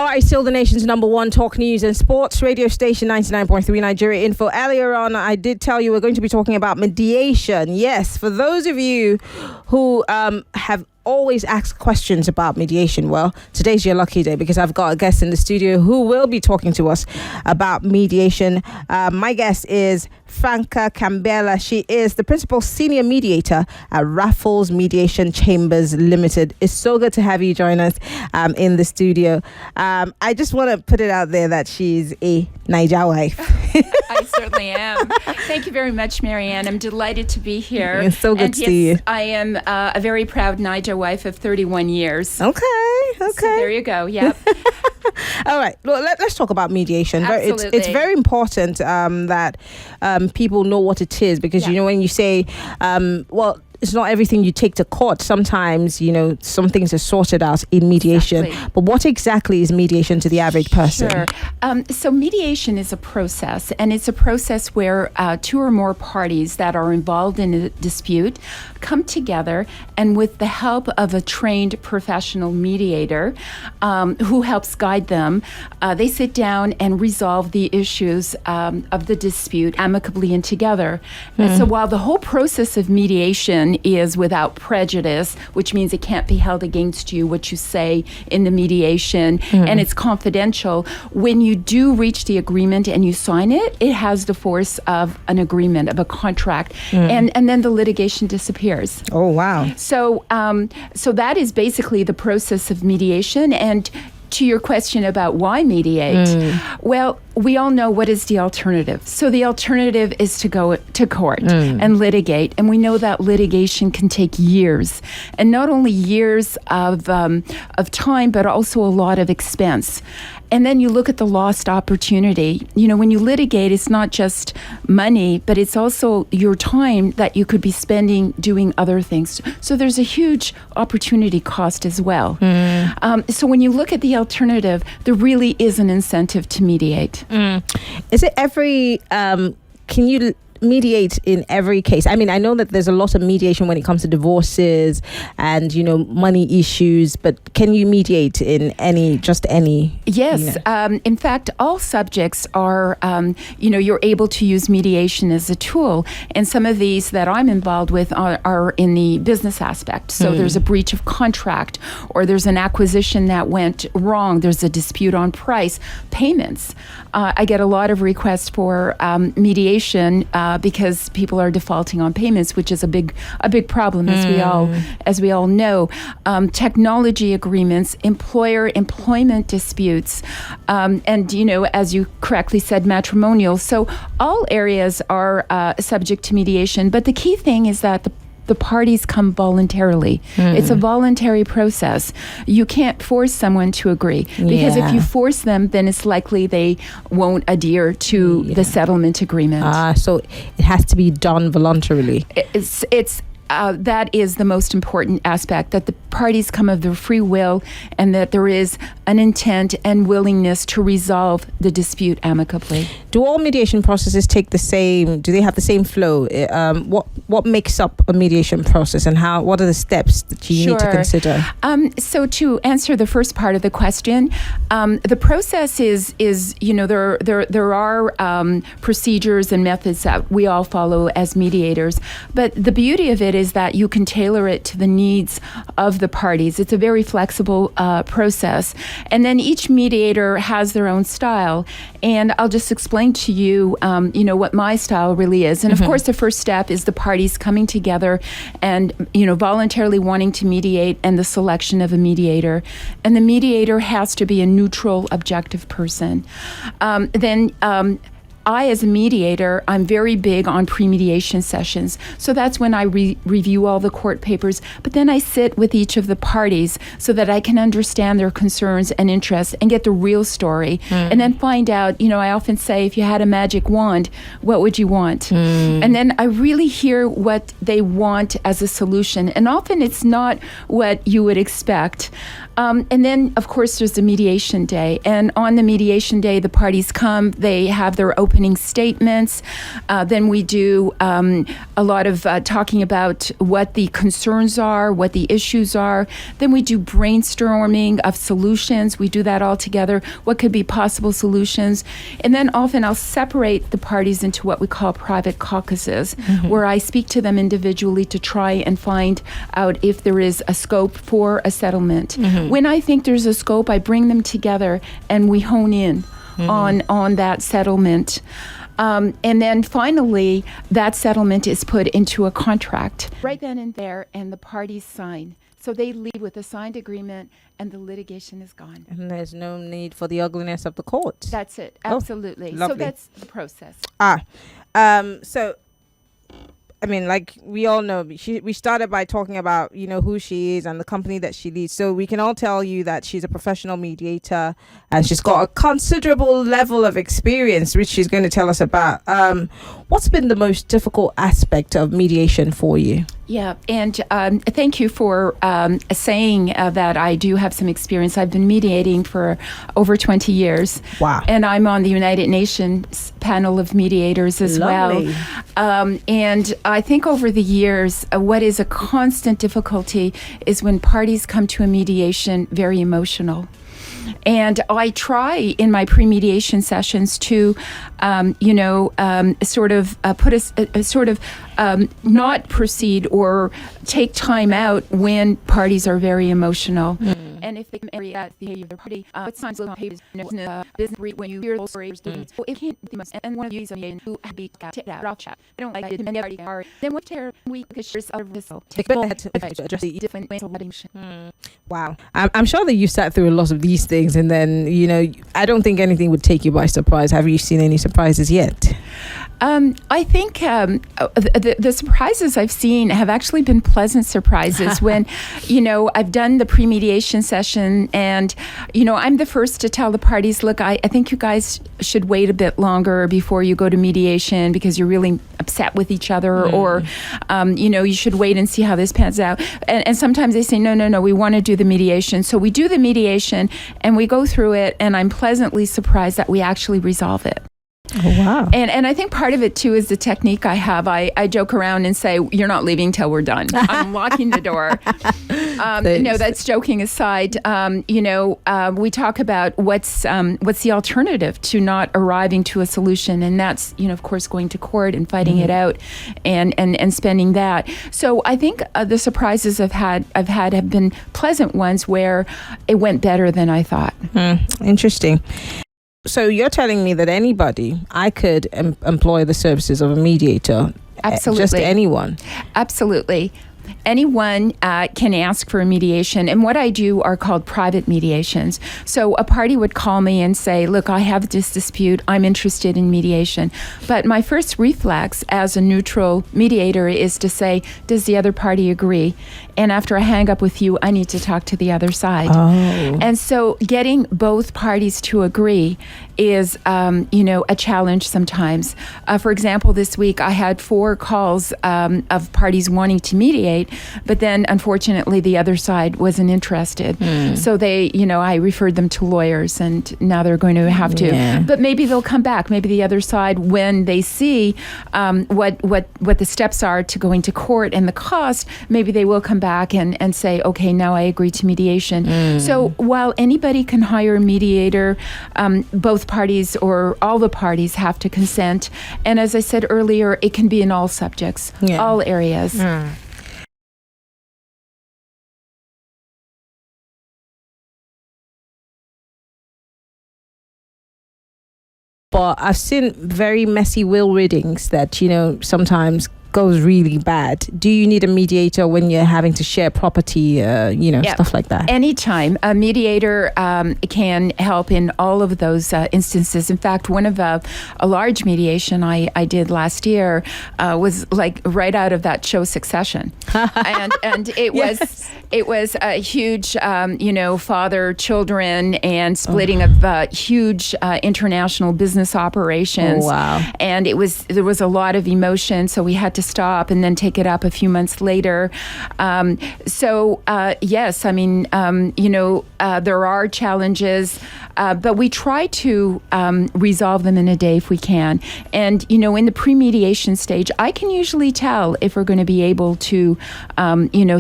All right, still the nation's number one talk news and sports radio station, 99.3 Nigeria Info. Earlier on, I did tell you we're going to be talking about mediation. Yes, for those of you who have always asked questions about mediation, well, today's your lucky day because I've got a guest in the studio who will be talking to us about mediation. My guest is Franca Ciambella. She is the principal senior mediator at Raffles Mediation Chambers Limited. It's so good to have you join us in the studio. I just want to put it out there that she's a Naija wife. I certainly am. Thank you very much, Marianne. I'm delighted to be here. It's so good to see you. I am a very proud Naija wife of 31 years. Okay. So there you go. Yep. All right. Well, let's talk about mediation. Absolutely. It's very important that people know what it is because, you know, when you say, it's not everything you take to court. Sometimes, you know, some things are sorted out in mediation. Exactly. But what exactly is mediation to the average person? Sure. So mediation is a process, and it's a process where two or more parties that are involved in a dispute come together, and with the help of a trained professional mediator who helps guide them, they sit down and resolve the issues of the dispute amicably and together. And so while the whole process of mediation is without prejudice, which means it can't be held against you what you say in the mediation, and it's confidential, when you do reach the agreement and you sign it, it has the force of an agreement, of a contract, and then the litigation disappears. Oh, wow. So that is basically the process of mediation. And to your question about why mediate, well, we all know what is the alternative. So the alternative is to go to court and litigate. And we know that litigation can take years. And not only years of time, but also a lot of expense. And then you look at the lost opportunity. You know, when you litigate, it's not just money, but it's also your time that you could be spending doing other things. So there's a huge opportunity cost as well. So when you look at the alternative, there really is an incentive to mediate. Is it every, can you mediate in every case? I mean, I know that there's a lot of mediation when it comes to divorces and, you know, money issues, but can you mediate in any? Yes. You know? In fact, all subjects are, you're able to use mediation as a tool. And some of these that I'm involved with are in the business aspect. So there's a breach of contract, or there's an acquisition that went wrong. There's a dispute on price, payments. I get a lot of requests for mediation because people are defaulting on payments, which is a big problem, as we all know. Technology agreements, employment disputes, and, you know, as you correctly said, matrimonial. So all areas are subject to mediation. But the key thing is that the parties come voluntarily. It's a voluntary process. You can't force someone to agree, because if you force them, then it's likely they won't adhere to the settlement agreement. So it has to be done voluntarily. That is the most important aspect, that the parties come of their free will and that there is an intent and willingness to resolve the dispute amicably. Do all mediation processes do they have the same flow? What makes up a mediation process, and what are the steps that you need to consider? So to answer the first part of the question, the process is there are procedures and methods that we all follow as mediators, but the beauty of it is that you can tailor it to the needs of the parties. It's a very flexible process. And then each mediator has their own style. And I'll just explain to you, what my style really is. And of course, the first step is the parties coming together and, voluntarily wanting to mediate, and the selection of a mediator. And the mediator has to be a neutral, objective person. Then I, as a mediator, I'm very big on pre-mediation sessions. So that's when I review all the court papers. But then I sit with each of the parties so that I can understand their concerns and interests and get the real story. And then find out, I often say, if you had a magic wand, what would you want? And then I really hear what they want as a solution. And often it's not what you would expect. And then, of course, there's the mediation day. And on the mediation day, the parties come, they have their opening statements. Then we do a lot of talking about what the concerns are, what the issues are. Then we do brainstorming of solutions. We do that all together. What could be possible solutions? And then often I'll separate the parties into what we call private caucuses, where I speak to them individually to try and find out if there is a scope for a settlement. When I think there's a scope, I bring them together and we hone in on that settlement. And then finally, that settlement is put into a contract right then and there, and the parties sign. So they leave with a signed agreement, and the litigation is gone. And there's no need for the ugliness of the court. That's it. Absolutely. Lovely. So that's the process. So, I mean, like we all know, we started by talking about, who she is and the company that she leads. So we can all tell you that she's a professional mediator and she's got a considerable level of experience, which she's going to tell us about. What's been the most difficult aspect of mediation for you? Yeah, and thank you for saying that I do have some experience. I've been mediating for over 20 years. Wow. And I'm on the United Nations panel of mediators as Lovely. well. And I think over the years, what is a constant difficulty is when parties come to a mediation very emotional. And I try in my pre-mediation sessions to, sort of put a sort of not proceed or take time out when parties are very emotional. And if they can react the behavior of their party, it's times on pages, business when you hear those stories, so it can't be much. And one of these who have be take that off chat. I don't like it. And everybody are. Then what we there's other vessel. Take to address the different ways of emotion. Wow. I'm sure that you sat through a lot of these things, and then I don't think anything would take you by surprise. Have you seen any surprises yet? I think the surprises I've seen have actually been pleasant surprises when, I've done the pre-mediation session and, I'm the first to tell the parties, look, I think you guys should wait a bit longer before you go to mediation because you're really upset with each other or, you should wait and see how this pans out. And sometimes they say, no, we want to do the mediation. So we do the mediation and we go through it and I'm pleasantly surprised that we actually resolve it. Oh, wow. And I think part of it, too, is the technique I have. I joke around and say, you're not leaving till we're done. I'm locking the door. No, that's joking aside. We talk about what's the alternative to not arriving to a solution. And that's, of course, going to court and fighting it out and spending that. So I think the surprises I've had have been pleasant ones where it went better than I thought. Interesting. So you're telling me that I could employ the services of a mediator? Absolutely. Just anyone? Absolutely. Anyone can ask for a mediation, and what I do are called private mediations. So a party would call me and say, look, I have this dispute, I'm interested in mediation. But my first reflex as a neutral mediator is to say, does the other party agree? And after I hang up with you, I need to talk to the other side. Oh. And so getting both parties to agree is, a challenge sometimes. For example, this week I had 4 calls of parties wanting to mediate, but then unfortunately the other side wasn't interested. So they, I referred them to lawyers and now they're going to have to. Yeah. But maybe they'll come back. Maybe the other side, when they see what the steps are to going to court and the cost, maybe they will come back and say, okay, now I agree to mediation. So while anybody can hire a mediator, both parties or all the parties have to consent. And as I said earlier, it can be in all subjects, all areas. But I've seen very messy will readings that, sometimes goes really bad. Do you need a mediator when you're having to share property, stuff like that? Anytime. A mediator can help in all of those instances. In fact, one of a large mediation I did last year was like right out of that show Succession. and it was a huge, father, children, and splitting of huge international business operations. Oh, wow. And there was a lot of emotion, so we had to to stop and then take it up a few months later. Yes, I mean, there are challenges, but we try to resolve them in a day if we can. And, in the pre-mediation stage, I can usually tell if we're going to be able to,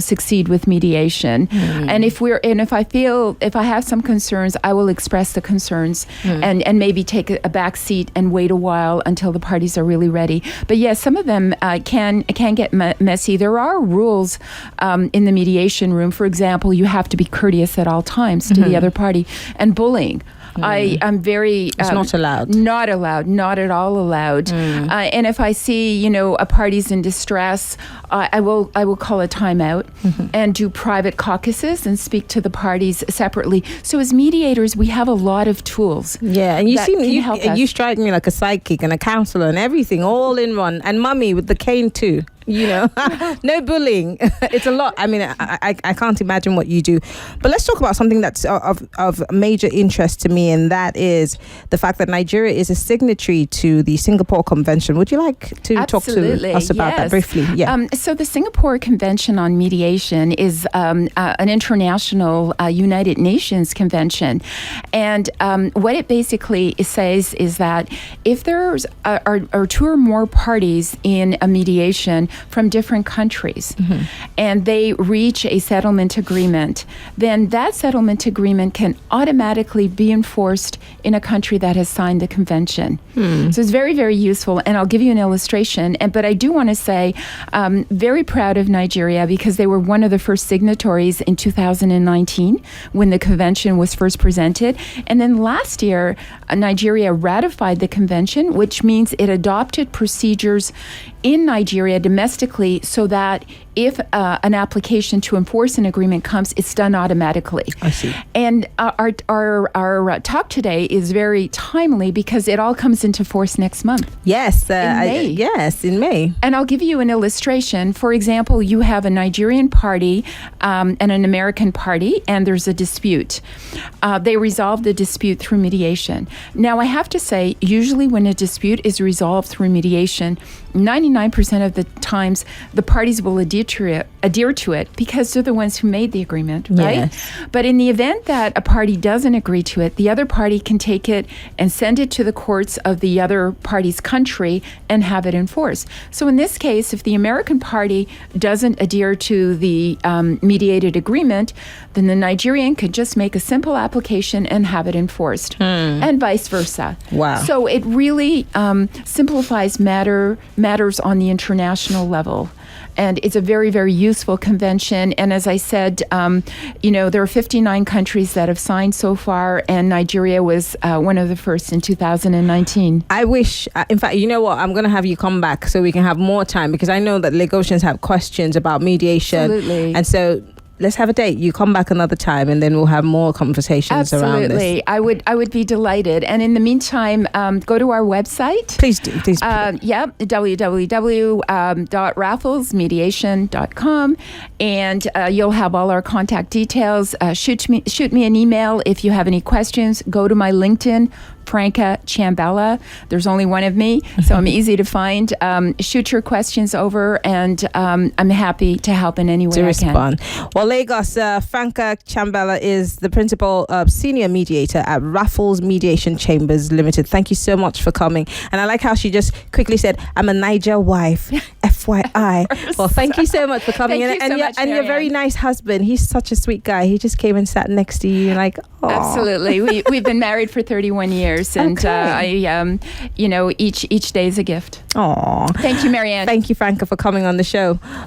succeed with mediation. And if I have some concerns, I will express the concerns and maybe take a back seat and wait a while until the parties are really ready. But yes, some of them can get messy. There are rules in the mediation room. For example, you have to be courteous at all times to the other party. And bullying. I'm very... it's not allowed. Not allowed. Not at all allowed. And if I see, a party's in distress, I will call a timeout and do private caucuses and speak to the parties separately. So as mediators, we have a lot of tools. Yeah, and you strike me like a sidekick and a counselor and everything all in one. And mummy with the cane too. No bullying. It's a lot. I mean, I can't imagine what you do. But let's talk about something that's of major interest to me, and that is the fact that Nigeria is a signatory to the Singapore Convention. Would you like to talk to us about that briefly? Yeah. So the Singapore Convention on Mediation is an international United Nations convention. And what it basically says is that if there's are two or more parties in a mediation from different countries and they reach a settlement agreement, then that settlement agreement can automatically be enforced in a country that has signed the convention. So it's very, very useful. And I'll give you an illustration. But I do want to say, very proud of Nigeria because they were one of the first signatories in 2019 when the convention was first presented. And then last year, Nigeria ratified the convention, which means it adopted procedures in Nigeria domestically so that if an application to enforce an agreement comes, it's done automatically. I see. And our talk today is very timely because it all comes into force next month. Yes. In May. And I'll give you an illustration. For example, you have a Nigerian party and an American party, and there's a dispute. They resolve the dispute through mediation. Now, I have to say, usually when a dispute is resolved through mediation, 99% of the times, the parties will adhere to it because they're the ones who made the agreement, right? Yes. But in the event that a party doesn't agree to it, the other party can take it and send it to the courts of the other party's country and have it enforced. So in this case, if the American party doesn't adhere to the mediated agreement, then the Nigerian could just make a simple application and have it enforced, and vice versa. Wow. So it really simplifies matters on the international level. And it's a very, very useful convention. And as I said, there are 59 countries that have signed so far, and Nigeria was one of the first in 2019. I wish, in fact, you know what? I'm going to have you come back so we can have more time because I know that Lagosians have questions about mediation. Absolutely. And so let's have a date. You come back another time and then we'll have more conversations around this. Absolutely. I would be delighted. And in the meantime, go to our website. Please do. www.rafflesmediation.com, and you'll have all our contact details. Shoot me an email if you have any questions. Go to my LinkedIn, Franca Ciambella. There's only one of me, so I'm easy to find. Shoot your questions over, and I'm happy to help in any way I can. Well, Lagos, Franca Ciambella is the principal senior mediator at Raffles Mediation Chambers Limited. Thank you so much for coming. And I like how she just quickly said, "I'm a Niger wife." FYI. Well, thank you so much for coming. Thank you so much, and your very nice husband. He's such a sweet guy. He just came and sat next to you, like, oh. Absolutely. We've been married for 31 years, and each day is a gift. Oh, thank you, Marianne. Thank you, Franca, for coming on the show.